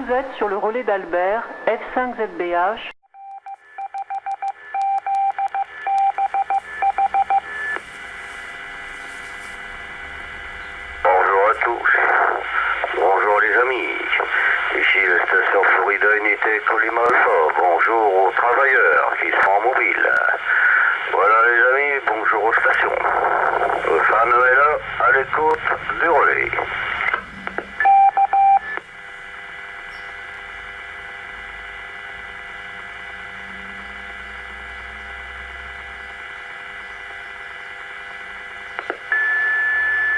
Vous êtes sur le relais d'Albert, F5ZBH. Bonjour à tous. Bonjour les amis. Ici la station Florida Unité Colima Alpha. Bonjour aux travailleurs qui sont en mobile. Voilà les amis, bonjour aux stations. Fan est là, à l'écoute du relais.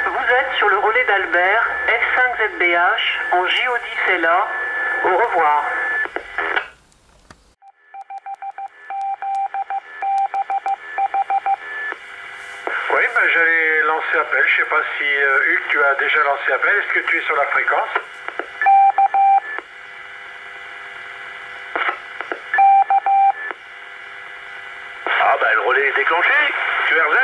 Vous êtes sur le relais d'Albert, F5ZBH, en J-10 est là. Au revoir. Oui, j'allais lancer appel. Je sais pas si Hugues, tu as déjà lancé appel. Est-ce que tu es sur la fréquence? Ah le relais est déclenché. QRZ.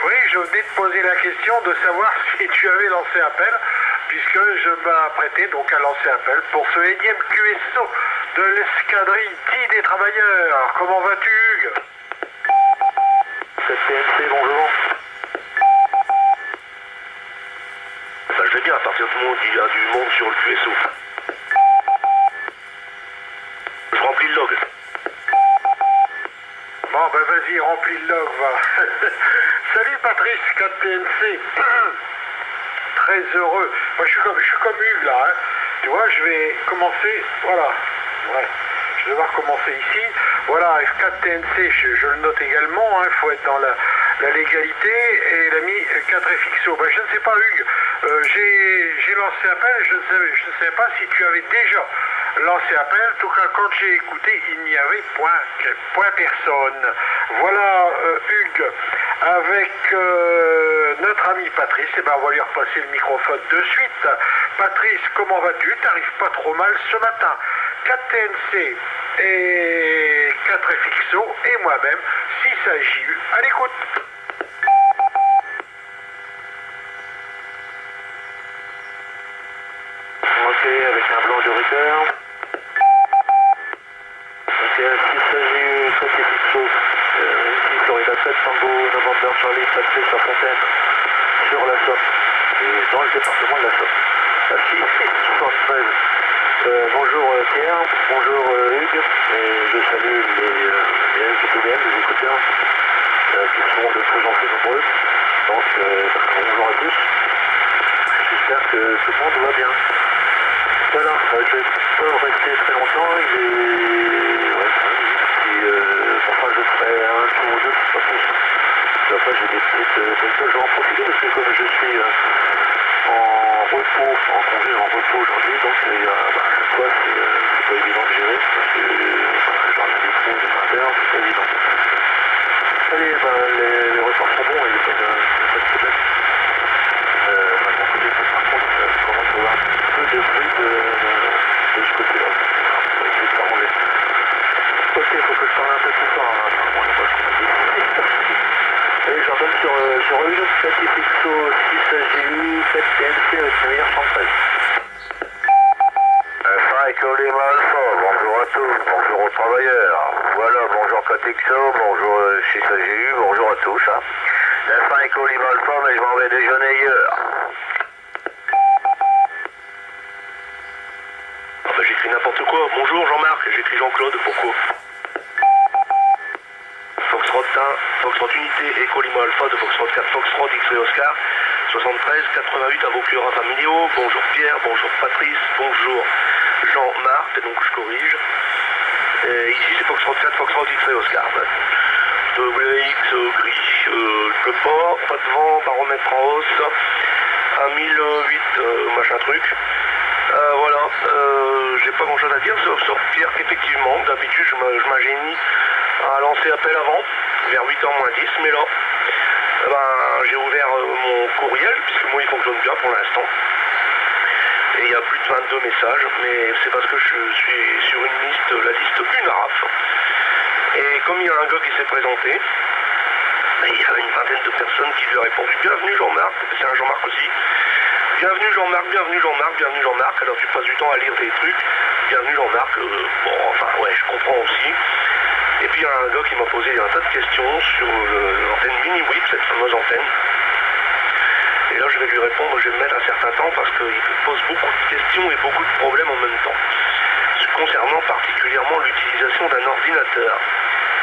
Oui, je venais de poser la question de savoir si tu avais lancé appel, puisque je m'apprêtais donc à lancer appel pour ce énième QSO de l'escadrille dit des travailleurs. Comment vas-tu, Hugues? TNC, bonjour. Je vais bien à partir du moment où il y a du monde sur le QSO. Je remplis le log. Bon, vas-y, remplis le log, va. Salut Patrice, 4TNC. Très heureux. Moi, je suis comme Hugues, là. Hein. Tu vois, je vais commencer, voilà. Ouais. Je vais devoir commencer ici. Voilà, F4TNC, je le note également. Il faut être dans la légalité. Et il a mis 4FXO. Je ne sais pas, Hugues. J'ai lancé appel. Je ne savais pas si tu avais déjà lancé appel. En tout cas, quand j'ai écouté, il n'y avait point personne. Voilà, Hugues, avec notre ami Patrice. On va lui repasser le microphone de suite. Patrice, comment vas-tu? T'arrives pas trop mal ce matin. 4TNC et 4FXO et moi-même, 6AJU, à l'écoute. Ok, avec un blanc de Rupert. Ok, 6AJU, 4FXO, ici Florida 7, Tango, November Charlie, Patrice à Fontaine, sur la Somme, et dans le département de la Somme. À 673. Bonjour Pierre, bonjour Hugues, et je salue les FPDM, les écouteurs, qui sont de plus en plus nombreux. Donc bonjour à tous, j'espère que tout le monde va bien. Voilà, je ne vais pas rester très longtemps, il est... Ouais, enfin je ferai un tour ou deux, pas plus. Puis après j'ai des petites choses, je vais en profiter parce que comme je suis en repos, en congé, en repos aujourd'hui, donc à chaque fois c'est pas évident de gérer, parce que j'en ai des trous, des inters, c'est pas évident. Allez, les reports sont bons, il n'y a pas de problème. Mon côté, par contre, je commence à avoir un peu de bruit de ce côté-là. On va essayer de s'arranger. Ok, il faut que je parle un peu plus fort, hein. Moi, je crois que je suis allez, j'en donne sur Hugues, 4FXO, 6AJU, 4TNC avec la meilleure 113. Colima Alpha, bonjour à tous, bonjour aux travailleurs. Voilà, bonjour 4XO, bonjour 6AJU, bonjour à tous. Hein. La Colima Alpha, mais je m'en vais déjeuner ailleurs. J'écris n'importe quoi. Bonjour Jean-Marc, j'écris Jean-Claude, pourquoi? Foxtrot 1, Foxtrot Unité, Echo Lima Alpha de Foxtrot 4, Foxtrot X-Ray Oscar, 73, 88 à vos pleurs familiaux. Bonjour Pierre, bonjour Patrice, bonjour Jean-Marc, et donc je corrige. Et ici c'est Foxtrot 4, Foxtrot X-Ray Oscar. WX gris, il pleut pas de vent, baromètre en hausse, à 1008 machin truc. Voilà, j'ai pas grand chose à dire, sauf Pierre qu'effectivement, d'habitude je m'ingénie à lancer appel avant, vers 8h moins 10, mais là, j'ai ouvert mon courriel, puisque moi il fonctionne bien pour l'instant. Et il y a plus de 22 messages, mais c'est parce que je suis sur une liste, la liste UNARAF. Et comme il y a un gars qui s'est présenté, il y a une vingtaine de personnes qui lui ont répondu « Bienvenue Jean-Marc », c'est un Jean-Marc aussi. Bienvenue Jean-Marc, bienvenue Jean-Marc, bienvenue Jean-Marc. Alors tu passes du temps à lire tes trucs. Bienvenue Jean-Marc. Bon, enfin, ouais, je comprends aussi. Et puis il y a un gars qui m'a posé un tas de questions sur l'antenne mini-whip, cette fameuse antenne. Et là, je vais lui répondre, je vais me mettre un certain temps parce qu'il me pose beaucoup de questions et beaucoup de problèmes en même temps. Concernant particulièrement l'utilisation d'un ordinateur.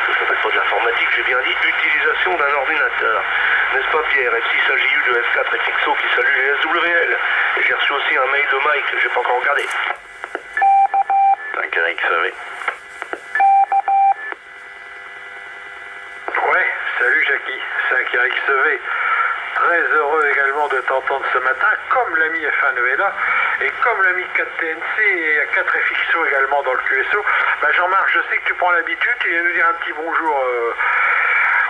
Ça s'appelle pas de l'informatique, j'ai bien dit utilisation d'un ordinateur. N'est-ce pas Pierre? F6AJU de F4 et Fixo qui salue les SWL. Et j'ai reçu aussi un mail de Mike que j'ai pas encore regardé. 5RXV. Ouais, salut Jackie, 5RXV. Très heureux également de t'entendre ce matin, comme l'ami F1 est là, et comme l'ami 4TNC et 4FXO également dans le QSO. Bah Jean-Marc, je sais que tu prends l'habitude, tu viens nous dire un petit bonjour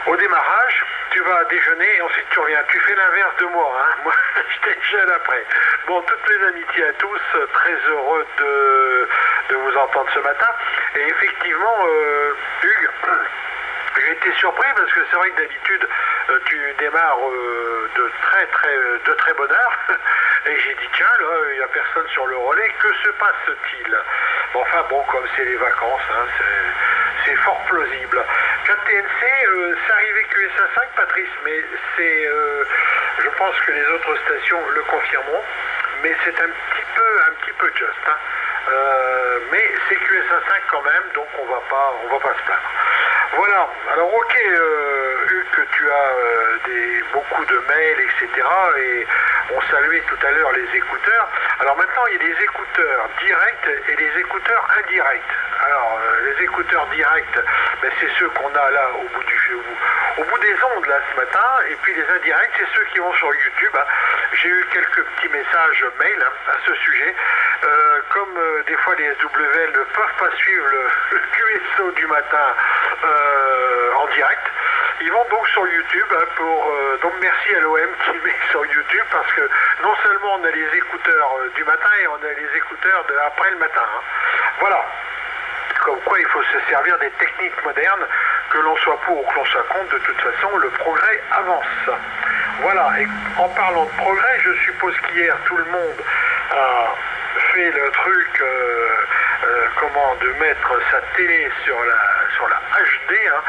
au démarrage, tu vas déjeuner et ensuite tu reviens. Tu fais l'inverse de moi, hein. Moi je déjeune après. Bon, toutes mes amitiés à tous, très heureux de vous entendre ce matin. Et effectivement, Hugues, j'ai été surpris parce que c'est vrai que d'habitude tu démarres de très bonne heure et j'ai dit tiens là il n'y a personne sur le relais, que se passe-t-il? Bon, enfin bon, comme c'est les vacances, hein, c'est fort plausible. 4TNC, c'est arrivé QSA 5 Patrice, mais c'est je pense que les autres stations le confirmeront, mais c'est un petit peu juste, hein. Mais c'est QSA 5 quand même, donc on va pas se plaindre. Voilà, alors ok Hugues, que tu as beaucoup de mails, etc. Et on saluait tout à l'heure les écouteurs. Alors maintenant il y a des écouteurs directs et des écouteurs indirects. Alors les écouteurs directs, ben, c'est ceux qu'on a là au bout des ondes là ce matin, et puis les indirects c'est ceux qui vont sur YouTube, hein. J'ai eu quelques petits messages mail, hein, à ce sujet. Comme des fois les SWL ne peuvent pas suivre le QSO du matin en direct, ils vont donc sur YouTube, hein, donc merci à l'OM qui met sur YouTube, parce que non seulement on a les écouteurs du matin et on a les écouteurs de après le matin, hein. Voilà. Comme quoi il faut se servir des techniques modernes, que l'on soit pour ou que l'on soit contre, de toute façon le progrès avance. Voilà, et en parlant de progrès, je suppose qu'hier tout le monde a fait le truc de mettre sa télé sur la HD, hein.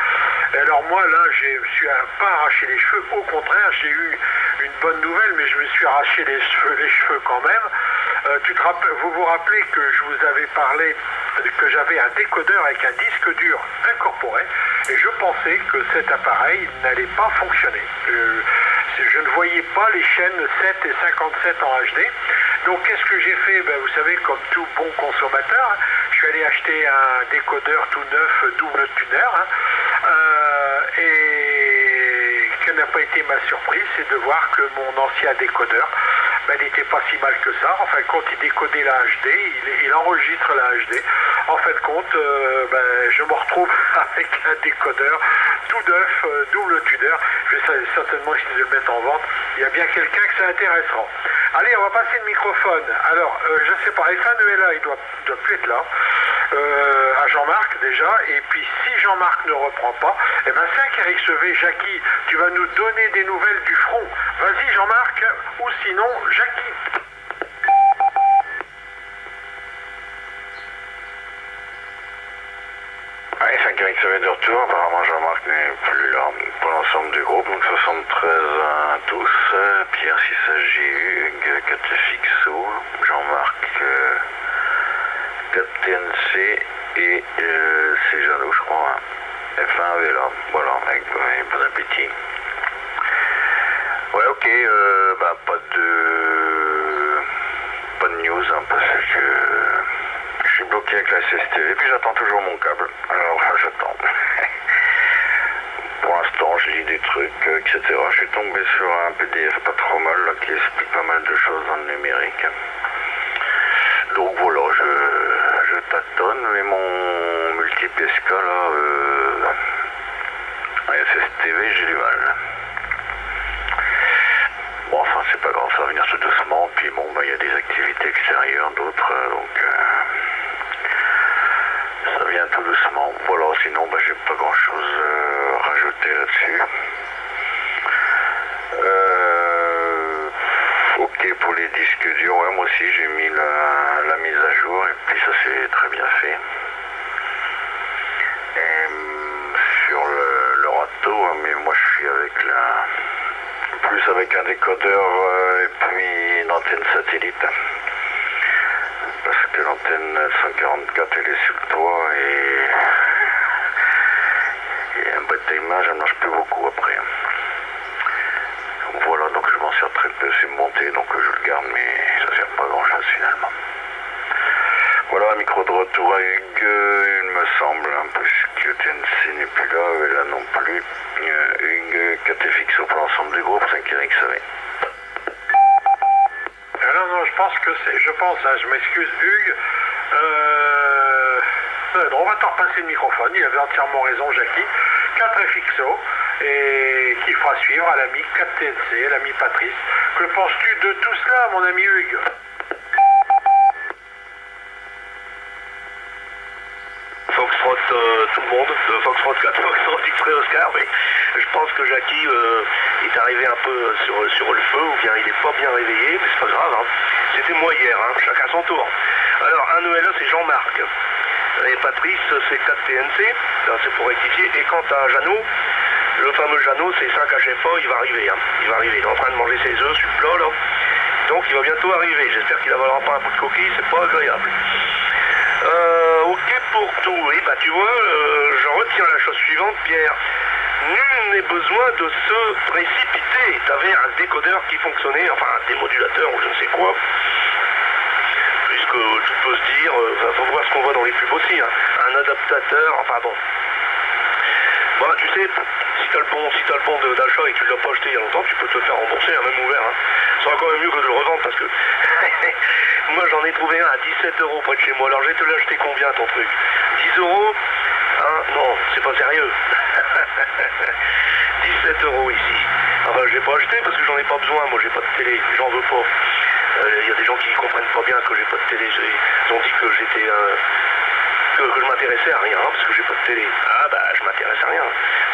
Et alors moi là je me suis pas arraché les cheveux, au contraire j'ai eu une bonne nouvelle, mais je me suis arraché les cheveux quand même. Vous vous rappelez que je vous avais parlé que j'avais un décodeur avec un disque dur incorporé, et je pensais que cet appareil n'allait pas fonctionner. Je ne voyais pas les chaînes 7 et 57 en HD. Donc qu'est-ce que j'ai fait? Ben, vous savez, comme tout bon consommateur, hein, je suis allé acheter un décodeur tout neuf, double tuner, hein, et quelle n'a pas été ma surprise, c'est de voir que mon ancien décodeur, ben, n'était pas si mal que ça. En fin de compte, il décodait la HD, il enregistre la HD. En fin de compte, ben, je me retrouve avec un décodeur tout neuf, double tuner. Je vais certainement essayer de le mettre en vente. Il y a bien quelqu'un que ça intéressera. Allez, on va passer le microphone. Alors, je ne sais pas, F1 est là, il doit plus être là. À Jean-Marc déjà, et puis si Jean-Marc ne reprend pas, eh ben 5RXV, Jackie, tu vas nous donner des nouvelles du front. Vas-y Jean-Marc, ou sinon Jackie. Allez, 5RXV de retour, apparemment Jean-Marc n'est plus là pour l'ensemble du groupe, donc 73 à tous, Pierre 6AJU, Hugues 4FXO, Jean-Marc 4TNC et c'est Jeannot, je crois, hein. F1 est là, voilà, avec bon appétit. Ouais, ok, pas de news, hein, parce que je suis bloqué avec la SSTV, puis j'attends toujours mon câble, alors j'attends. Pour l'instant, je lis des trucs, etc. Je suis tombé sur un PDF pas trop mal, là, qui explique pas mal de choses dans le numérique. Donc voilà, je tâtonne, mais mon multi-PSK là, SSTV, j'ai du mal. Bon, enfin, c'est pas grave, ça va venir tout doucement, puis bon, il y a des activités extérieures, d'autres, donc ça vient tout doucement. Voilà, sinon, j'ai pas grand chose à rajouter là-dessus. Ok, Ok, pour les disques durs, ouais, moi aussi j'ai mis la mise à jour et puis ça s'est très bien fait. Et sur le râteau, hein, mais moi je suis avec plus avec un décodeur et puis une antenne satellite. Parce que l'antenne 144 elle est sur le toit et un boîte d'image elle marche plus beaucoup après. Donc voilà, donc je m'en sers très peu, c'est monté, donc je le garde mais ça sert pas grand chose finalement. Voilà, micro de retour à Hugues, il me semble, hein, puisque TNC n'est plus là, et là non plus. Hugues, KT fixo pour l'ensemble du groupe, 5 XAV. Non, je m'excuse Hugues. On va t'en repasser le microphone, il avait entièrement raison Jackie. 4 FXO, et qui fera suivre à l'ami 4TNC, à l'ami Patrice. Que penses-tu de tout cela, mon ami Hugues? Foxtrot tout le monde, Foxtrot 4, Foxtrot X-Ray Oscar, mais je pense que Jackie est arrivé un peu sur le feu, ou bien il n'est pas bien réveillé, mais c'est pas grave, hein. C'était moi hier, hein, chacun son tour. Alors, un ELA c'est Jean-Marc, et Patrice c'est 4TNC, c'est pour rectifier, et quant à Jeannot, le fameux Jeannot c'est 5 HFA, il va arriver, hein. Il est en train de manger ses œufs sur le plat, là. Donc il va bientôt arriver, j'espère qu'il n'avalera pas un bout de coquille, c'est pas agréable. Ok pour tout, oui, bah tu vois, je retiens la chose suivante, Pierre. Nul n'est besoin de se précipiter. T'avais un décodeur qui fonctionnait, enfin un démodulateur ou je ne sais quoi. Puisque tu peux se dire, faut voir ce qu'on voit dans les pubs aussi, hein. Un adaptateur, enfin bon. Bah tu sais, si t'as le bon d'achat et que tu l'as pas acheté il y a longtemps, tu peux te le faire rembourser, hein, même ouvert. Hein. Ça sera quand même mieux que de le revendre parce que moi j'en ai trouvé un à 17 € près de chez moi. Alors je vais te l'acheter combien ton truc? 10 €? Hein? Non, c'est pas sérieux. 17 € ici. Enfin je l'ai pas acheté parce que j'en ai pas besoin, moi j'ai pas de télé, j'en veux pas. Il y a des gens qui comprennent pas bien que j'ai pas de télé. Ils ont dit que j'étais que je m'intéressais à rien, hein, parce que j'ai pas de télé. Ah bah je m'intéresse à rien.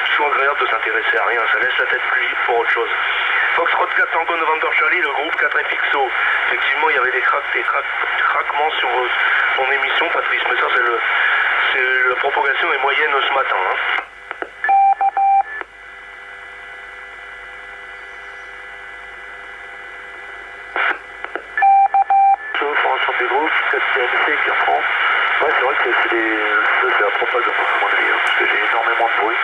C'est toujours agréable de s'intéresser à rien, ça laisse la tête plus libre pour autre chose. Foxtrot 4 Tango November Charlie, le groupe 4 FXO. Effectivement il y avait des craquements sur mon émission Patrice, mais ça c'est la propagation est moyenne ce matin. Hein. Pour l'ensemble du groupe, 4TNC qui reprend. Ouais, c'est vrai que c'est la propagation à mon avis, hein, parce que j'ai énormément de bruit.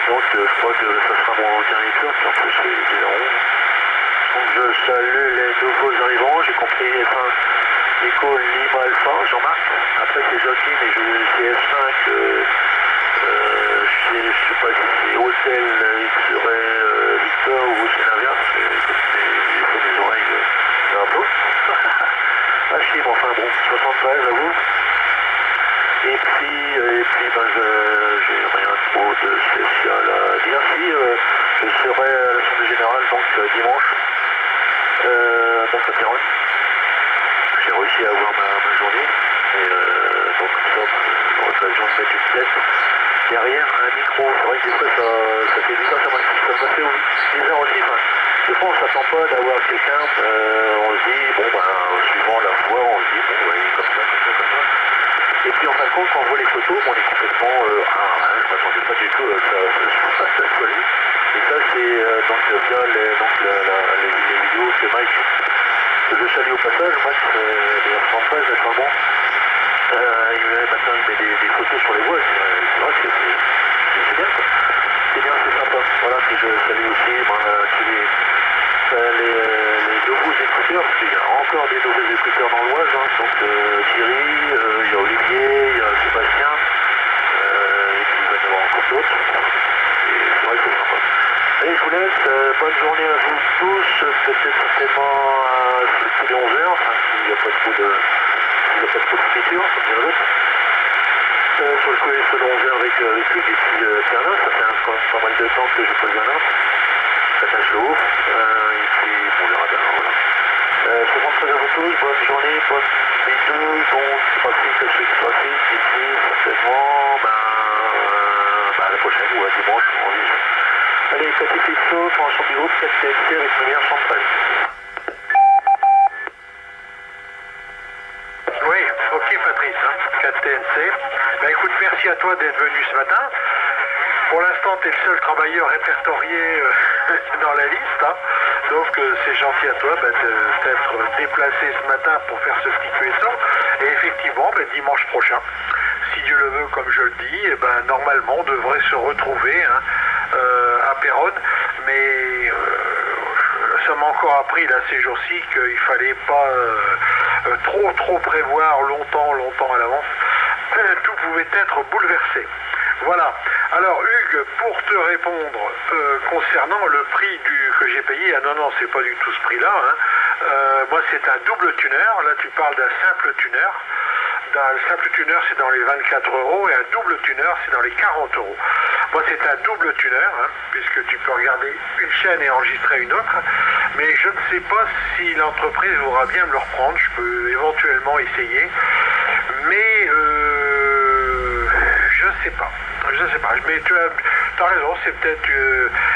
Donc je crois que ça sera mon dernier tour, puis en plus c'est 0. Donc je salue les nouveaux arrivants, j'ai compris F1 Echo Lima Alpha, Jean-Marc. Après c'est Joachim et c'est F5, je sais pas si c'est Hôtel X-Ray Victor ou c'est l'inverse, parce que j'ai fait mes oreilles un peu. Ah si, mais enfin bon, 73 à vous. Et puis ben, j'ai rien trop de spécial à dire. Si, je serai à l'Assemblée Générale donc dimanche, donc à Terronne. J'ai réussi à avoir ma journée. Et donc comme ça, j'aurai l'occasion de mettre une tête derrière un micro. C'est vrai que des fois ça fait bizarre, ça m'a fait bizarre aussi. Enfin, des fois on s'attend pas d'avoir quelqu'un, on se dit, bon ben, suivant la voix, on se dit, bon ouais, comme ça. Et puis en fin de compte, quand on voit les photos, on est complètement, je m'attendais pas du tout à ça soit lui. Et ça c'est donc via les vidéos que Mike, que je salue au passage, Mike, les R113, naturellement. Maintenant il met des photos sur les voies, c'est vrai que c'est bien quoi. C'est bien, c'est sympa. Voilà, puis je salue aussi les nouveaux écouteurs, parce qu'il y a encore des nouveaux écouteurs dans l'Oise, hein. Donc Thierry, il y a Olivier, il y a Sébastien, et puis il va y en avoir encore d'autres. Et c'est vrai que c'est sympa. Allez, je vous laisse, bonne journée à vous tous, peut-être certainement tous les 11h, enfin s'il n'y a pas trop de friture, comme dirait l'autre. Sur le coup, sur le 11h avec lui, et puis Bernard, ça fait quand même pas mal de temps que je pose Bernard. J'attache le haut, et puis on verra bien, voilà. Je vous rentre à vous tous, bonne journée, bonne bisous, bon trafic, et puis certainement, à la prochaine, ou à dimanche, on vit. Allez, côté Pixo, pour l'ensemble du groupe, 4TNC avec lumière centrale. Ok Patrice, 4TNC. Ben écoute, merci à toi d'être venu ce matin. Pour l'instant, tu es le seul travailleur répertorié dans la liste. Donc c'est gentil à toi d'être déplacé ce matin pour faire ce petit QSO. Et effectivement, dimanche prochain, si Dieu le veut, comme je le dis, normalement on devrait se retrouver à Péronne. Mais ça m'a encore appris là ces jours-ci qu'il fallait pas trop prévoir longtemps à l'avance. Tout pouvait être bouleversé. Voilà. Alors Hugues, pour te répondre concernant le prix que j'ai payé, non, c'est pas du tout ce prix-là. Moi c'est un double tuner, là tu parles d'un simple tuner. Le simple tuner c'est dans les 24 € et un double tuner c'est dans les 40 €. Moi c'est un double tuner, puisque tu peux regarder une chaîne et enregistrer une autre, mais je ne sais pas si l'entreprise voudra bien me le reprendre, je peux éventuellement essayer, mais je ne sais pas. Mais tu as raison, c'est peut-être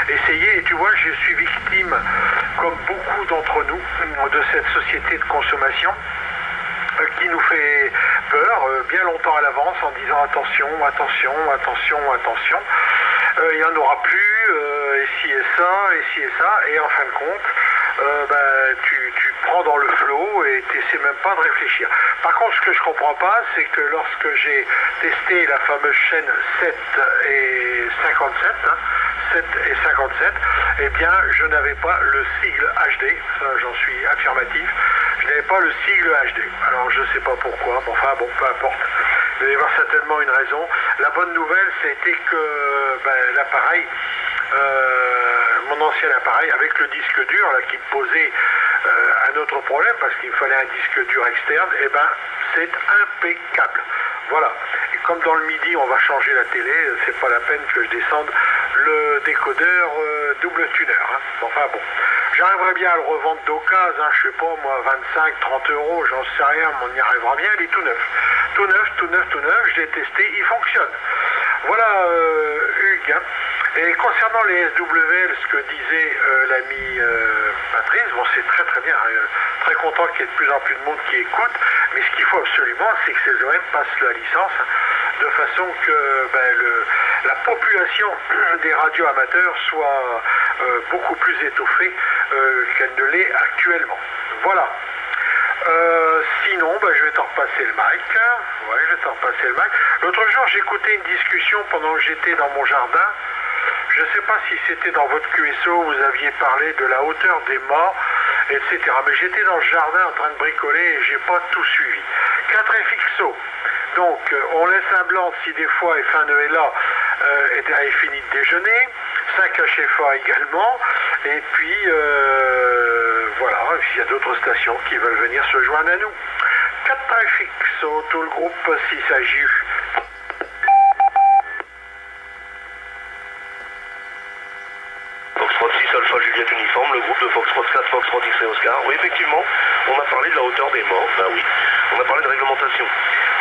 essayer. Et tu vois, je suis victime, comme beaucoup d'entre nous, de cette société de consommation qui nous fait peur bien longtemps à l'avance en disant attention, il n'y en aura plus, et ci et ça, et en fin de compte, tu prends dans le flot et tu n'essaies même pas de réfléchir. Par contre, ce que je ne comprends pas, c'est que lorsque j'ai testé la fameuse chaîne 7 et 57, eh bien, je n'avais pas le sigle HD, ça j'en suis affirmatif, je n'avais pas le sigle HD. Alors je ne sais pas pourquoi, mais enfin bon, peu importe. Il va y avoir certainement une raison. La bonne nouvelle, c'était que l'appareil, mon ancien appareil, avec le disque dur là, qui me posait un autre problème, parce qu'il me fallait un disque dur externe, c'est impeccable. Voilà. Et comme dans le midi, on va changer la télé, c'est pas la peine que je descende le décodeur double tuner. Enfin bon. J'arriverai bien à le revendre d'occasion, je sais pas moi, 25, 30 €, j'en sais rien, mais on y arrivera bien, il est tout neuf. Tout neuf, je l'ai testé, il fonctionne. Voilà Hugues. Et concernant les SWL, ce que disait l'ami Patrice, bon c'est très bien, très content qu'il y ait de plus en plus de monde qui écoute, mais ce qu'il faut absolument, c'est que ces OM passent la licence, de façon que la population des radios amateurs soit beaucoup plus étoffée qu'elle ne l'est actuellement. Voilà. Sinon, je vais t'en repasser le mic. Ouais, je vais t'en repasser le mic. L'autre jour, j'écoutais une discussion pendant que j'étais dans mon jardin. Je ne sais pas si c'était dans votre QSO, vous aviez parlé de la hauteur des mâts, etc. Mais j'étais dans le jardin en train de bricoler et j'ai pas tout suivi. 4 FXO. Donc, on laisse un blanc si des fois FNELA est fini de déjeuner. 5 HFA également. Et puis, voilà, il y a d'autres stations qui veulent venir se joindre à nous. 4 FXO, tout le groupe s'il s'agit. Foxtrot 6 Alpha Juliette Uniforme, le groupe de Foxtrot 4, Foxtrot X-Ray Oscar. Oui, effectivement, on a parlé de la hauteur des morts, oui. On a parlé de réglementation.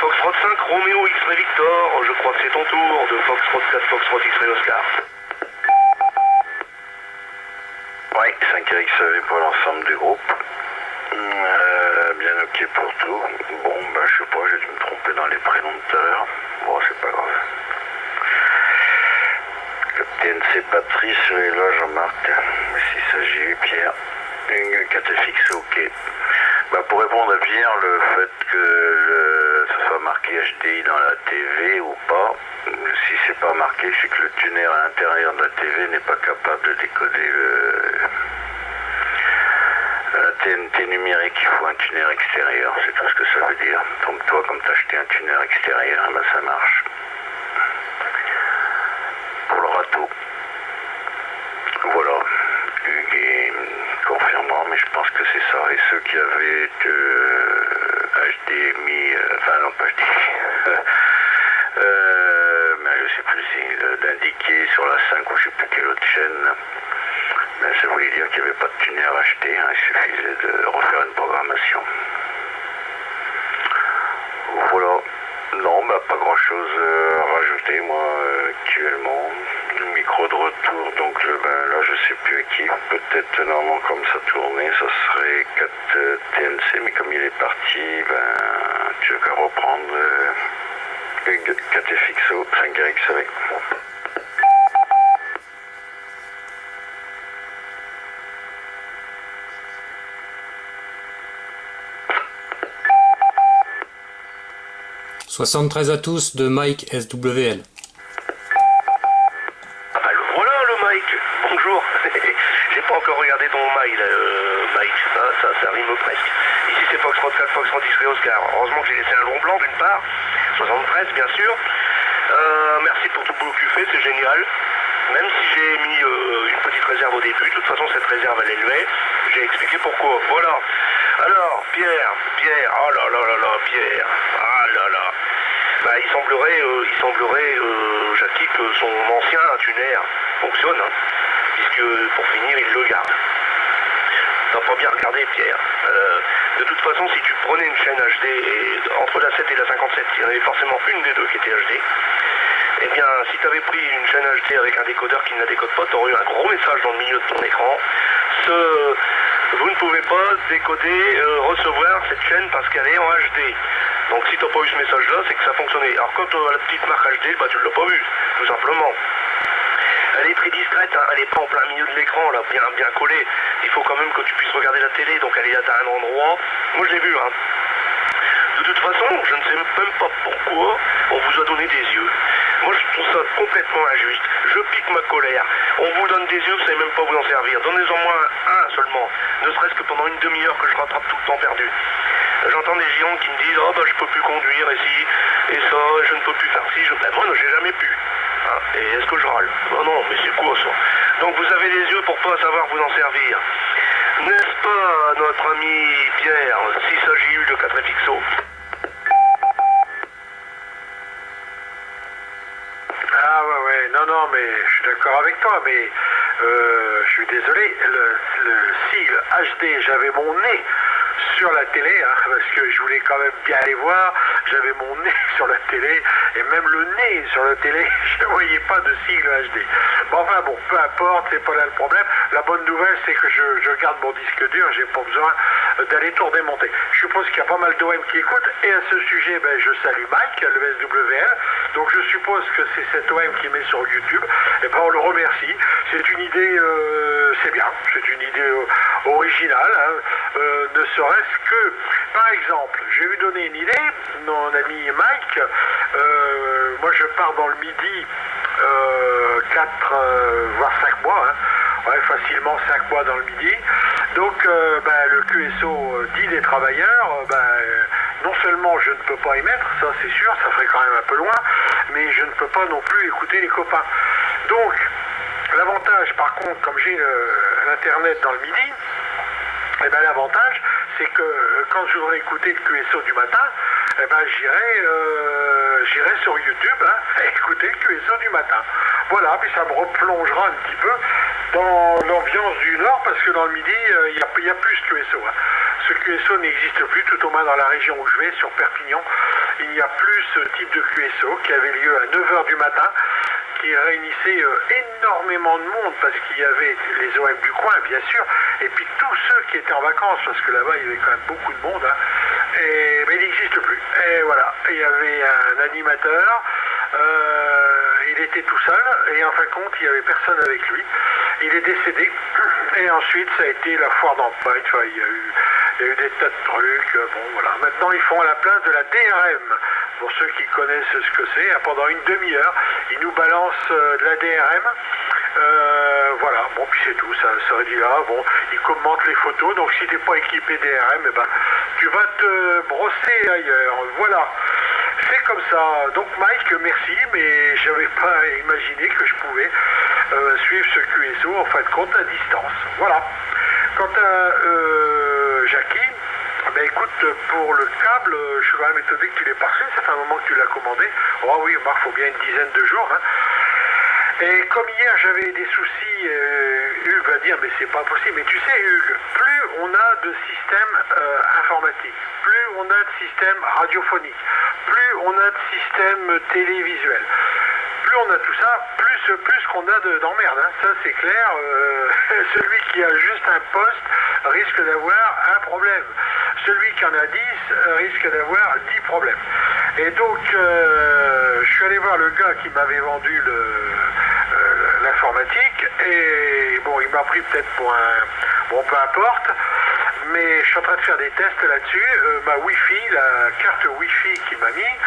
Foxtrot 5, Romeo X-Ray Victor, je crois que c'est ton tour, de Foxtrot 4, Foxtrot X-Ray Oscar. Oui, 5RX pour l'ensemble du groupe. Bien ok pour tout. Bon, je sais pas, j'ai dû me tromper dans les prénoms de tout à l'heure. Bon, c'est pas grave. Le TNC Patrice et là Jean-Marc. S'il s'agit Pierre. Une 4FX, ok. Pour répondre à Pierre, le fait que ça soit marqué HDI dans la TV ou pas, si c'est pas marqué, c'est que le tuner à l'intérieur de la TV n'est pas capable de décoder la TNT numérique. Il faut un tuner extérieur, c'est tout ce que ça veut dire. Donc toi, comme tu as acheté un tuner extérieur, ça marche. Pour le râteau. Voilà. Hugues confirmera, mais je pense que c'est ça. Et ceux qui avaient HDMI, non pas HDMI, mais je sais plus si d'indiquer sur la 5 ou je sais plus quelle autre chaîne, mais ça voulait dire qu'il n'y avait pas de tuner à acheter, il suffisait de refaire une programmation. Voilà. Non, pas grand chose à rajouter moi actuellement. Le micro de retour, donc là je sais plus à qui, peut-être normalement comme ça tournait, ça serait 4 TNC, mais comme il est parti, tu veux qu'à reprendre 4 FXO, 5 RXAV. « 73 à tous de Mike SWL. Ah bah le voilà le Mike, bonjour. J'ai pas encore regardé ton mail, Mike, ça rime presque. Ici c'est Foxtrot 4, Foxtrot X-Ray Oscar. Heureusement que j'ai laissé un long blanc d'une part, 73 bien sûr. Merci pour tout le boulot que tu fais, c'est génial. Même si j'ai mis une petite réserve au début, de toute façon cette réserve elle est élevée, j'ai expliqué pourquoi. Voilà. Alors, Pierre, oh là là là là, Pierre, ah là là. Bah, il semblerait, Jackie, que son ancien tuner fonctionne, hein, puisque pour finir, il le garde. T'as pas bien regardé, Pierre. De toute façon, si tu prenais une chaîne HD, et entre la 7 et la 57, il y en avait forcément une des deux qui était HD, eh bien, si tu avais pris une chaîne HD avec un décodeur qui ne la décode pas, tu aurais eu un gros message dans le milieu de ton écran. Vous ne pouvez pas décoder, recevoir cette chaîne parce qu'elle est en HD. Donc si tu n'as pas eu ce message-là, c'est que ça fonctionnait. Alors quand tu as la petite marque HD, bah tu ne l'as pas vu, tout simplement. Elle est très discrète, hein, elle n'est pas en plein milieu de l'écran, là, bien collée. Il faut quand même que tu puisses regarder la télé, donc elle est à un endroit. Moi je l'ai vu, hein. De toute façon, je ne sais même pas pourquoi on vous a donné des yeux. Moi, je trouve ça complètement injuste. Je pique ma colère. On vous donne des yeux, vous ne savez même pas vous en servir. Donnez-en moi un seulement. Ne serait-ce que pendant une demi-heure que je rattrape tout le temps perdu. J'entends des géants qui me disent « Oh, bah, je peux plus conduire ici, et ça, je ne peux plus faire ci. » Ben, moi, j'ai jamais pu. Hein, et est-ce que je râle? Oh non, mais c'est quoi ça? Donc, vous avez les yeux pour pas savoir vous en servir. N'est-ce pas, notre ami Pierre, 6 AJU de 4 FXO? Ah ouais, non, mais je suis d'accord avec toi, mais je suis désolé, le sigle HD, j'avais mon nez sur la télé, hein, parce que je voulais quand même bien aller voir, j'avais mon nez sur la télé, et même le nez sur la télé, je ne voyais pas de sigle HD. Bon, enfin bon, peu importe, c'est pas là le problème. La bonne nouvelle, c'est que je garde mon disque dur, j'ai pas besoin d'aller tout redémonter. Je suppose qu'il y a pas mal d'OM qui écoutent, et à ce sujet, ben, je salue Mike, le SWL, donc je suppose que c'est cet OM qui met sur YouTube, et ben on le remercie. C'est une idée, c'est bien, c'est une idée originale, hein, ne serait-ce que, par exemple, je vais lui donner une idée, mon ami Mike, moi je pars dans le Midi 4 voire 5 mois, hein, ouais, facilement 5 mois dans le Midi, donc le QSO dit des travailleurs, non seulement je ne peux pas y mettre, ça c'est sûr, ça ferait quand même un peu loin, mais je ne peux pas non plus écouter les copains. Donc, l'avantage par contre, comme j'ai l'internet dans le Midi, eh ben, l'avantage c'est que quand je voudrais écouter le QSO du matin, eh ben, j'irai sur YouTube, hein, écouter le QSO du matin. Voilà, puis ça me replongera un petit peu dans l'ambiance du Nord, parce que dans le Midi, il y a plus de QSO. Hein. Ce QSO n'existe plus, tout au moins dans la région où je vais, sur Perpignan. Il n'y a plus ce type de QSO qui avait lieu à 9 h du matin, qui réunissait énormément de monde, parce qu'il y avait les OM du coin, bien sûr, et puis tous ceux qui étaient en vacances, parce que là-bas, il y avait quand même beaucoup de monde, hein, mais il n'existe plus. Et voilà, il y avait un animateur, il était tout seul, et en fin de compte, il n'y avait personne avec lui. Il est décédé, et ensuite, ça a été la foire d'Empagne, enfin, il y a eu des tas de trucs, bon voilà. Maintenant, ils font à la place de la DRM. Pour ceux qui connaissent ce que c'est, pendant une demi-heure, ils nous balancent de la DRM. Voilà, bon, puis c'est tout, ça dit là. Bon, ils commentent les photos, donc si tu n'es pas équipé DRM, eh ben, tu vas te brosser ailleurs. Voilà, c'est comme ça. Donc Mike, merci, mais je n'avais pas imaginé que je pouvais suivre ce QSO, en fin de compte, à distance. Voilà. Quant à Jackie, ben écoute, pour le câble, je suis quand même étonné que tu l'aies pas reçu, ça fait un moment que tu l'as commandé. Oh oui, Marc, il faut bien une dizaine de jours. Hein. Et comme hier j'avais des soucis, Hugues va dire mais c'est pas possible. Mais tu sais Hugues, plus on a de systèmes informatiques, plus on a de systèmes radiophoniques, plus on a de systèmes télévisuels, plus plus on a tout ça, plus qu'on a d'emmerdes, hein. Ça c'est clair. Celui qui a juste un poste risque d'avoir un problème. Celui qui en a 10 risque d'avoir 10 problèmes. Et donc, je suis allé voir le gars qui m'avait vendu l'informatique, et bon, il m'a pris peut-être pour un... Bon, peu importe, mais je suis en train de faire des tests là-dessus. Ma Wi-Fi, la carte Wi-Fi qu'il m'a mis,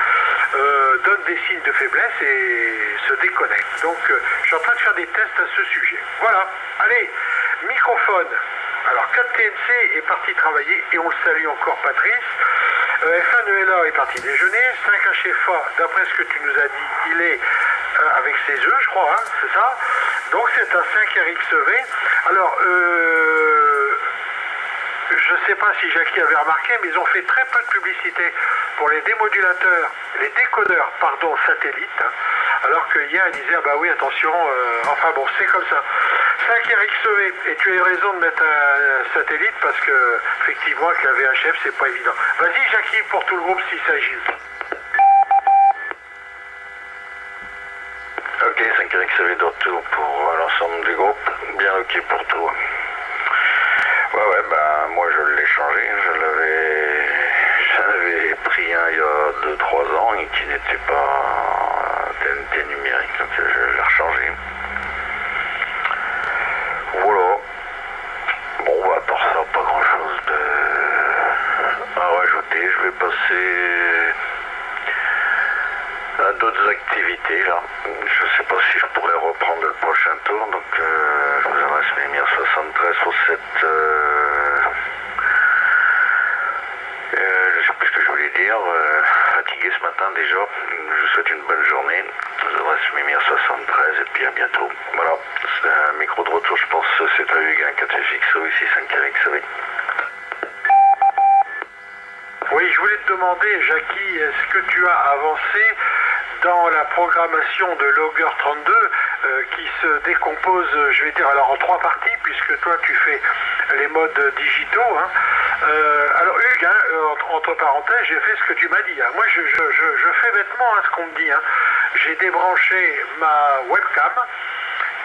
donne des signes de faiblesse et se déconnecte. Donc, je suis en train de faire des tests à ce sujet. Voilà, allez, microphone. Alors, 4TNC est parti travailler, et on le salue encore, Patrice. F1ELA est parti déjeuner. 5HFA, d'après ce que tu nous as dit, il est avec ses œufs, je crois, hein, c'est ça. Donc, c'est un 5RXV. Alors, je ne sais pas si Jackie avait remarqué, mais ils ont fait très peu de publicité pour les démodulateurs, les décodeurs, pardon, satellites, hein, alors que hier, ils disaient, ah bah oui, attention, enfin bon, c'est comme ça. 5RXV, et tu as eu raison de mettre un satellite, parce que, effectivement, avec la VHF, c'est pas évident. Vas-y, Jackie, pour tout le groupe, s'il s'agit. Ok, 5RXV de retour pour l'ensemble du groupe, bien ok pour tout. Ouais, bah moi je l'ai changé, j'avais pris un il y a 2-3 ans et qui n'était pas TNT numérique, donc je l'ai rechargé. Voilà. Bon, bah à part ça, pas grand chose à rajouter, je vais passer à d'autres activités là. Je sais pas si je pourrais reprendre le prochain tour, donc je vous adresse mes 1073 pour cette... je sais plus ce que je voulais dire, fatigué ce matin déjà. Je vous souhaite une bonne journée. Je vous adresse mes 1073 et puis à bientôt. Voilà, c'est un micro de retour, je pense, c'est à Hugues, un 4FXO ici, 5RXV. Oui, je voulais te demander, Jackie, est-ce que tu as avancé dans la programmation de Logger 32 qui se décompose, je vais dire, alors en 3 parties, puisque toi tu fais les modes digitaux, hein. Alors Hugues, hein, entre parenthèses, j'ai fait ce que tu m'as dit, hein. Moi je fais bêtement, hein, ce qu'on me dit, hein. J'ai débranché ma webcam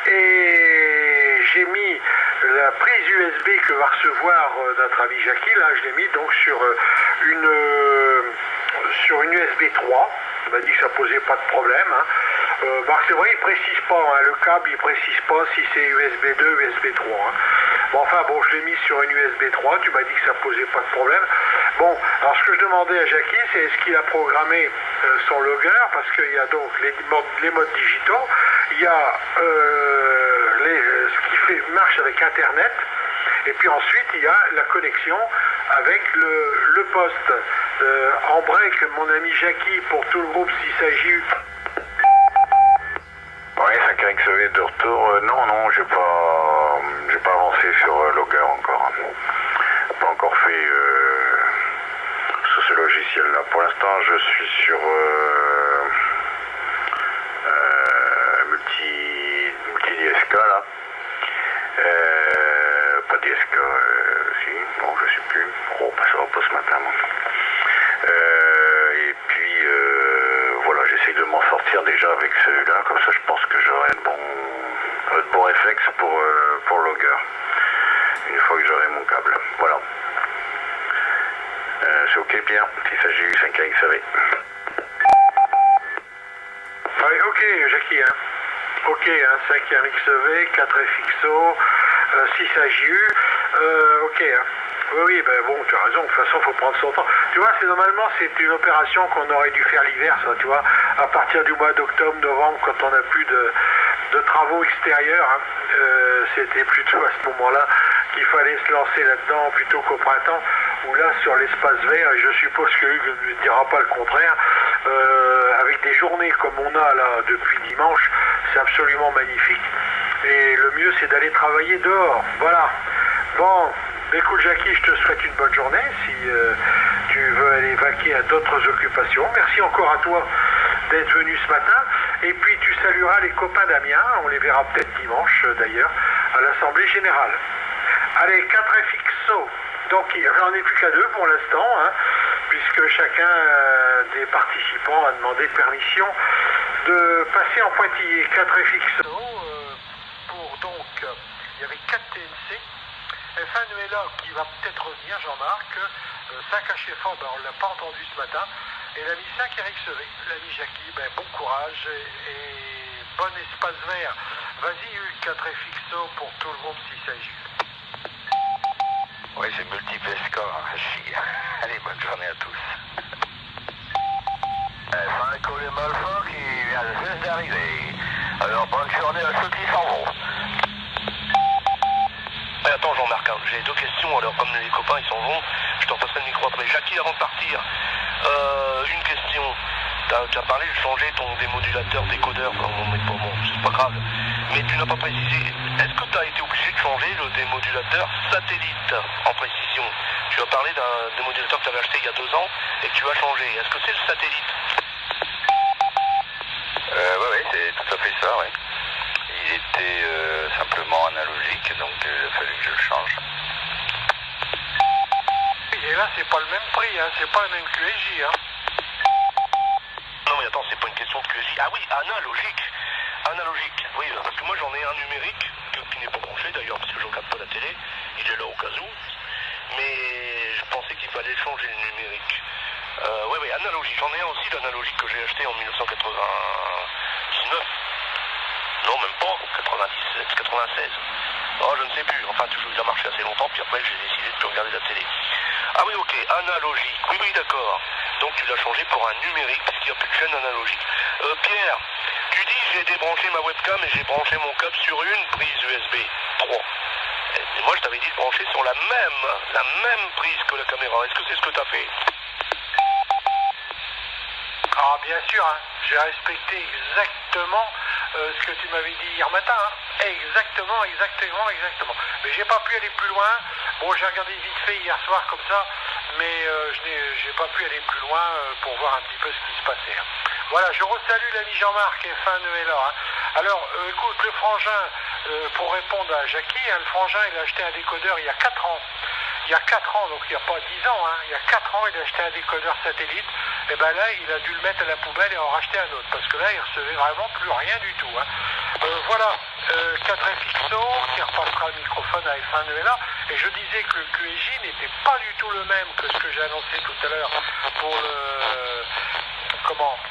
et j'ai mis la prise USB que va recevoir notre ami Jackie, là je l'ai mis donc sur une USB 3. Il m'a dit que ça posait pas de problème, hein. C'est vrai, il précise pas, hein, le câble il précise pas si c'est USB 2 ou USB 3, hein. Bon, enfin bon, je l'ai mis sur une USB 3, tu m'as dit que ça posait pas de problème. Bon, alors ce que je demandais à Jackie, c'est est-ce qu'il a programmé son logger, parce qu'il y a donc les modes digitaux, il y a ce qui marche avec Internet, et puis ensuite il y a la connexion avec le poste. En break, mon ami Jackie, pour tout le groupe, s'il s'agit... Ouais, 5RXV de retour. Non, j'ai pas avancé sur Logger encore. Pas encore fait sur ce logiciel-là. Pour l'instant, je suis sur multi-DSK là. Pas DSK, si, bon, je sais plus. Oh, bah, ça va pas ce matin, moi. Et puis voilà, j'essaie de m'en sortir déjà avec celui-là, comme ça je pense que j'aurai de bons réflexes pour Logger, une fois que j'aurai mon câble. Voilà. C'est ok Pierre, s'il s'agit du 5RXV. Ouais, ok Jackie, hein. Ok, hein, 5RXV, 4FXO, 6AJU, ok, hein. Oui, ben bon, tu as raison, de toute façon, il faut prendre son temps. Tu vois, normalement, c'est une opération qu'on aurait dû faire l'hiver, ça, tu vois, à partir du mois d'octobre, novembre, quand on n'a plus de travaux extérieurs, hein, c'était plutôt à ce moment-là qu'il fallait se lancer là-dedans plutôt qu'au printemps, où là, sur l'espace vert, et je suppose que Hugues ne dira pas le contraire, avec des journées comme on a là depuis dimanche, c'est absolument magnifique. Et le mieux, c'est d'aller travailler dehors. Voilà. Bon. Écoute Jackie, je te souhaite une bonne journée si tu veux aller vaquer à d'autres occupations. Merci encore à toi d'être venu ce matin. Et puis tu salueras les copains d'Amiens, on les verra peut-être dimanche d'ailleurs, à l'Assemblée Générale. Allez, 4FXO. Donc il n'en est plus qu'à 2 pour l'instant, hein, puisque chacun des participants a demandé permission de passer en pointillé 4 FXO pour donc, il y avait 4 TNC. F1 Nuela qui va peut-être revenir, Jean-Marc. 5 HF1, ben, on ne l'a pas entendu ce matin. Et l'ami 5 Eric Sevé, l'ami Jackie, ben, bon courage et bon espace vert. Vas-y, 4 FXO pour tout le groupe 6AJ. Oui, c'est multiple score. Allez, bonne journée à tous. F1 Colin Malfa qui vient juste d'arriver. Alors, bonne journée à ceux qui s'en vont. Attends Jean-Marc, hein, j'ai 2 questions, alors comme les copains ils s'en vont, je t'en passerai le micro après. Jackie, avant de partir, une question. Tu as parlé de changer ton démodulateur, décodeur, c'est pas grave, mais tu n'as pas précisé. Est-ce que tu as été obligé de changer le démodulateur satellite en précision? Tu as parlé d'un démodulateur que tu avais acheté il y a 2 ans et que tu as changé. Est-ce que c'est le satellite? Oui, c'est tout à fait ça, oui. Il était simplement analogique, donc il a fallu que je le change. Et là, c'est pas le même prix, hein, c'est pas le même QSJ. Hein. Non mais attends, c'est pas une question de QSJ. Ah oui, analogique. Analogique, oui, parce que moi j'en ai un numérique, qui n'est pas branché d'ailleurs, parce que je regarde pas la télé, il est là au cas où. Mais je pensais qu'il fallait changer le numérique. Oui, analogique. J'en ai un aussi, l'analogique que j'ai acheté en 1999. Non, même pas, 97, 96. Oh, je ne sais plus. Enfin, toujours, il a marché assez longtemps, puis après, j'ai décidé de plus regarder la télé. Ah oui, ok, analogique. Oui, d'accord. Donc, tu l'as changé pour un numérique, puisqu'il n'y a plus de chaîne analogique. Pierre, tu dis, j'ai débranché ma webcam et j'ai branché mon câble sur une prise USB 3. Et moi, je t'avais dit de brancher sur la même prise que la caméra. Est-ce que c'est ce que tu as fait? Ah, bien sûr, hein. J'ai respecté exactement ce que tu m'avais dit hier matin. Hein. Exactement. Mais j'ai pas pu aller plus loin. Bon, j'ai regardé vite fait hier soir comme ça, mais j'ai pas pu aller plus loin pour voir un petit peu ce qui se passait. Hein. Voilà, je resalue l'ami Jean-Marc F1 Nuela. Hein. Alors, écoute, le frangin, pour répondre à Jackie, hein, le frangin, il a acheté un décodeur il y a 4 ans. Il y a 4 ans, donc il n'y a pas 10 ans, hein. Il y a 4 ans, il a acheté un décodeur satellite. Et ben là, il a dû le mettre à la poubelle et en racheter un autre. Parce que là, il recevait vraiment plus rien du tout. Hein. Voilà, 4 FXO qui repassera le microphone à F1 Nuela. Et je disais que le QSJ n'était pas du tout le même que ce que j'ai annoncé tout à l'heure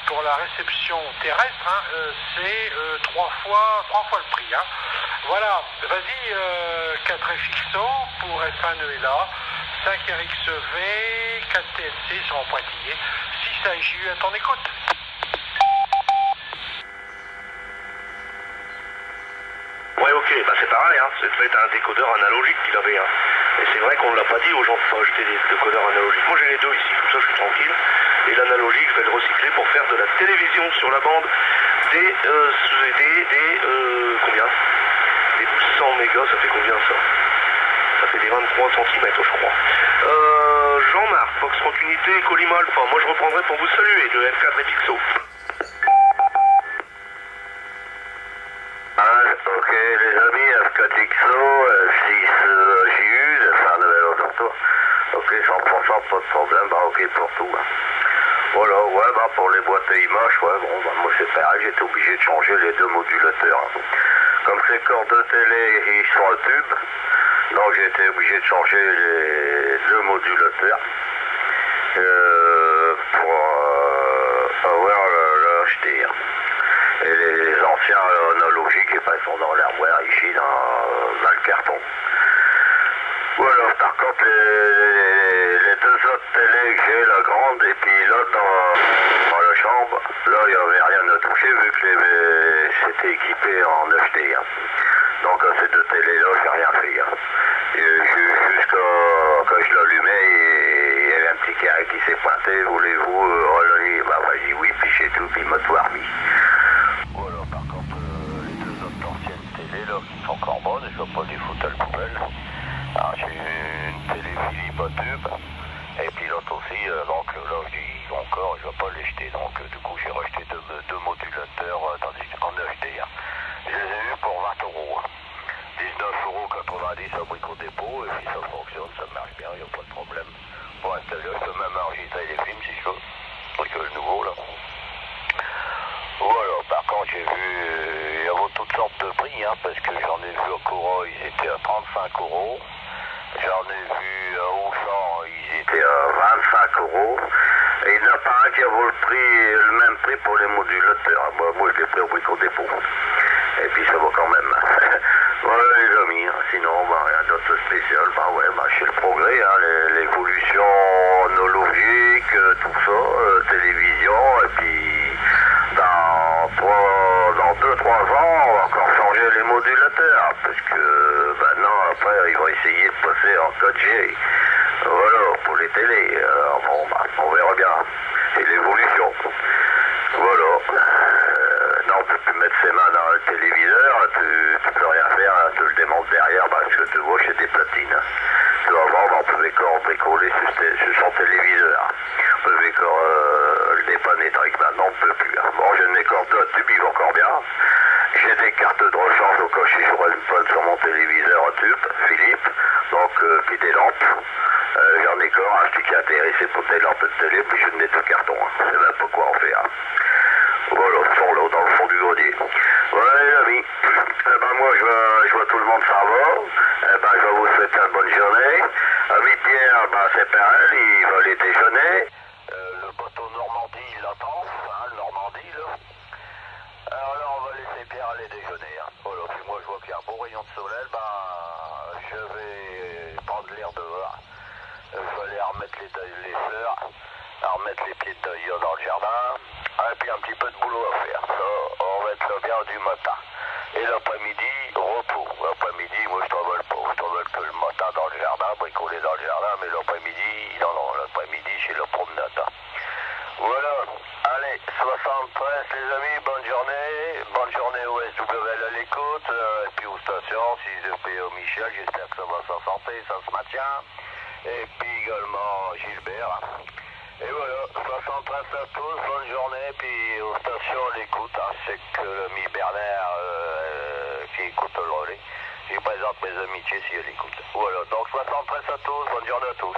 pour la réception terrestre. Hein. C'est 3 fois le prix. Hein. Voilà, vas-y, 4 FXO pour F1 Nuela, 5 RXV, 4 TNC sur en pointillé, 6 AJU à ton écoute. Ouais, ok, c'est pareil, hein. C'est peut-être un décodeur analogique qu'il avait. Hein. Et c'est vrai qu'on ne l'a pas dit aux gens de pas acheter des décodeurs analogiques. Moi j'ai les deux ici, comme ça je suis tranquille. Et l'analogique, je vais le recycler pour faire de la télévision sur la bande des combien? Des 1200 mégas, ça fait combien ça? Ça fait des 23 cm je crois. Jean-Marc, Foxtrot Unité, Colima Alpha, moi je reprendrai pour vous saluer de F4 et Pixo. Ok, les amis, F4XO, F6JU, F1 Nouvelle Autortour. Ok, 100%, pas de problème, ok pour tout. Hein. Voilà, ouais, pour les boîtes images, ouais, moi c'est pareil, j'étais obligé de changer les 2 modulateurs. Hein. Comme c'est corps de télé, ils sont en tube, donc j'ai été obligé de changer les 2 modulateurs pour avoir le HDR. Et les anciens analogiques, ils sont dans l'armoire ici, dans le carton. Voilà, par contre, les 2 autres télés que j'ai, la grande et puis l'autre dans la chambre, là, il n'y avait rien à toucher vu que c'était équipé en HD. Hein. Donc, ces 2 télés-là, j'ai rien fait. Hein. Jusqu'à quand je l'allumais, il y avait un petit carré qui s'est pointé. Voulez-vous il m'a dit oui, puis j'ai tout, puis il m'a tout remis. Voilà, par contre, les 2 autres anciennes télés, là, qui sont encore bonnes, je ne vais pas les foutre à la poubelle. Alors, j'ai une télé Philippe à tube, et puis l'autre aussi, donc là je dis encore, je ne vais pas les jeter, donc du coup j'ai racheté 2 modulateurs en HD. Hein. Je les ai eus pour 20 €. 19,90 € à Brico Dépôt, et puis ça fonctionne, ça marche bien, il n'y a pas de problème. Pour installer, je peux même enregistrer les films si je veux, avec le nouveau là. j'ai vu, il y avait toutes sortes de prix, hein, parce que j'en ai vu à Cora, ils étaient à 35 €. J'en ai vu à Auchan, ils étaient à 25 €. Et il n'y en a pas un qui a vaut le même prix pour les modulateurs. Moi je l'ai pris au Brico Dépôt. Et puis ça va quand même. Voilà les amis, hein. Sinon rien d'autre spécial. C'est le progrès, hein, l'évolution analogique, tout ça, télévision, et puis dans 2-3 ans, on va encore changer les modulateurs, parce que maintenant, après, ils vont essayer de passer en 4G. Voilà, pour les télés. Alors on verra bien. C'est l'évolution. Voilà. Non, on peut plus mettre ses mains dans le téléviseur, tu peux rien faire, tu le démontes derrière, parce que tu vois, c'est des platines. Avant, on pouvait encore bricoler sur son téléviseur. On pouvait encore le dépanner, maintenant on ne peut plus. Bon, j'ai une écorce de tube, il va encore bien. J'ai des cartes de rechange au cocher sur mon téléviseur en tube, Philippe, donc, puis des lampes. J'en ai encore un qui est intéressé pour des lampes de télé, puis je n'ai tout carton. Je sais même pas quoi en faire. Voilà, sont là dans le fond du grenier. Voilà les amis. Moi je vois tout le monde s'en va. Je vais vous souhaiter une bonne journée. Ami Pierre, c'est pareil, il va aller déjeuner. Le bateau Normandie, il l'attend, hein, le Normandie là. Alors là on va laisser Pierre aller déjeuner. Hein. Voilà, puis moi je vois qu'il y a un beau rayon de soleil, je vais prendre l'air dehors. Je vais aller remettre les fleurs, remettre les pieds de dahlia dans le jardin. Et puis un petit peu de boulot à faire. Ça, on va être là bien du matin. Et l'après-midi, repos. L'après-midi, moi je travaille pas. Je travaille que le matin dans le jardin, bricoler dans le jardin, mais l'après-midi, non, l'après-midi, c'est la promenade. Voilà. Allez, 73 les amis, bonne journée au SWL à l'écoute, et puis aux stations, 6 au Michel, j'espère que ça va s'en sortir, ça se maintient. Et puis également Gilbert. Et voilà, 73 à tous, bonne journée, puis aux stations l'écoute, hein, c'est que l'ami Bernard qui écoute le relais. Je présente mes amitiés si elle écoute. Voilà, donc 73 à tous, bonne journée à tous.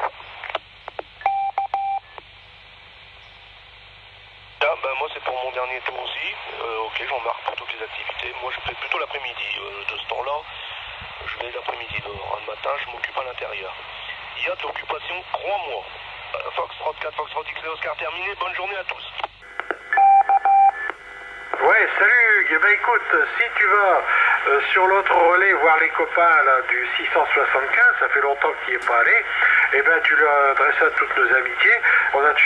Moi c'est pour mon dernier tour aussi. Ok, j'en marque pour toutes les activités. Moi je fais plutôt l'après-midi de ce temps-là. Je vais l'après-midi dehors. Le matin, je m'occupe à l'intérieur. Il y a de l'occupation, crois-moi. Fox 34, Fox 36, Oscar terminé. Bonne journée à tous. Ouais, salut. Eh ben écoute, si tu vas sur l'autre relais voir les copains là, du 675, ça fait longtemps que tu n'y es pas allé, eh ben tu leur adresses à toutes nos amitiés.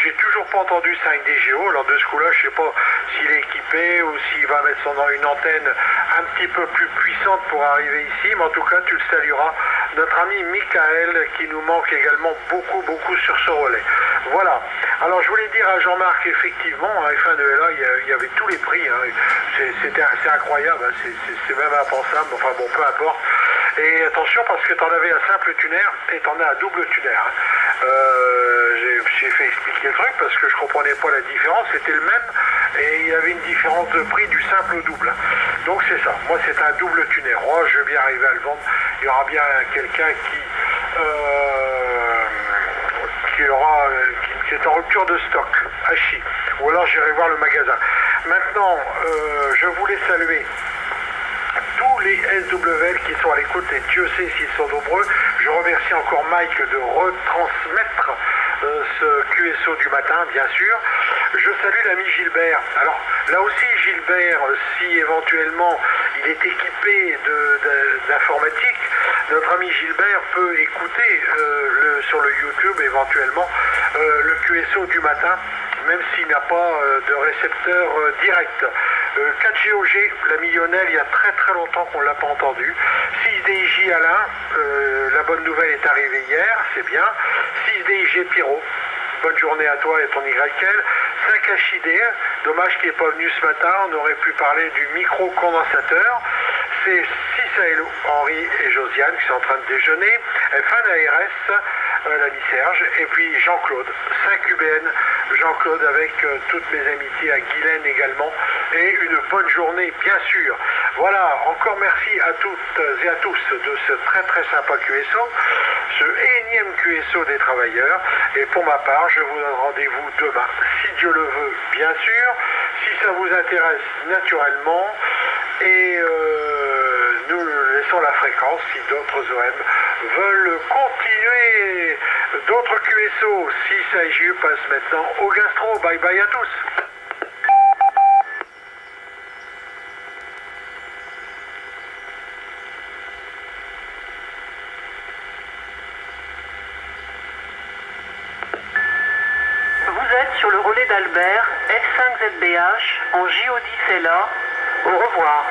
J'ai toujours pas entendu 5DGO, alors de ce coup-là, je sais pas s'il est équipé ou s'il va mettre une antenne un petit peu plus puissante pour arriver ici, mais en tout cas tu le salueras. Notre ami Michael qui nous manque également beaucoup sur ce relais. Voilà. Alors je voulais dire à Jean-Marc, effectivement, à F1ELA, il y avait tous les prix. Hein. C'est incroyable, hein. C'est même impensable, enfin bon, peu importe. Et attention parce que tu en avais un simple tuner et tu en as un double tuner. Hein. J'ai fait expliquer le truc parce que je comprenais pas la différence, c'était le même et il y avait une différence de prix du simple au double. Hein. Donc c'est ça, moi c'est un double tuner. Oh, je vais bien arriver à le vendre. Il y aura bien quelqu'un qui est en rupture de stock, Hachi. Ou alors j'irai voir le magasin. Maintenant, je voulais saluer tous les SWL qui sont à l'écoute, et Dieu sait s'ils sont nombreux. Je remercie encore Mike de retransmettre ce QSO du matin, bien sûr. Je salue l'ami Gilbert. Alors, là aussi, Gilbert, si éventuellement il est équipé d'informatique, notre ami Gilbert peut écouter sur le YouTube éventuellement le QSO du matin, même s'il n'a pas de récepteur direct. 4GOG, l'ami Lionel, il y a très longtemps qu'on ne l'a pas entendu. 6DIJ Alain, la bonne nouvelle est arrivée hier, c'est bien. 6DIG Pyro, bonne journée à toi et à ton YL. 5HID, dommage qu'il n'est pas venu ce matin, on aurait pu parler du micro-condensateur. C'est 6ALO, Henri et Josiane qui sont en train de déjeuner. F1 ARS, l'ami Serge, et puis Jean-Claude, 5UBN, Jean-Claude avec toutes mes amitiés à Guylaine également, et une bonne journée bien sûr. Voilà, encore merci à toutes et à tous de ce très sympa QSO, ce énième QSO des travailleurs, et pour ma part, je vous donne rendez-vous demain, si Dieu le veut, bien sûr, si ça vous intéresse naturellement. Et nous laissons la fréquence si d'autres OM veulent continuer, d'autres QSO. Si ça IJU passe maintenant au gastro. Bye bye à tous. Vous êtes sur le relais d'Albert, F5ZBH, en JO10LA. Au revoir.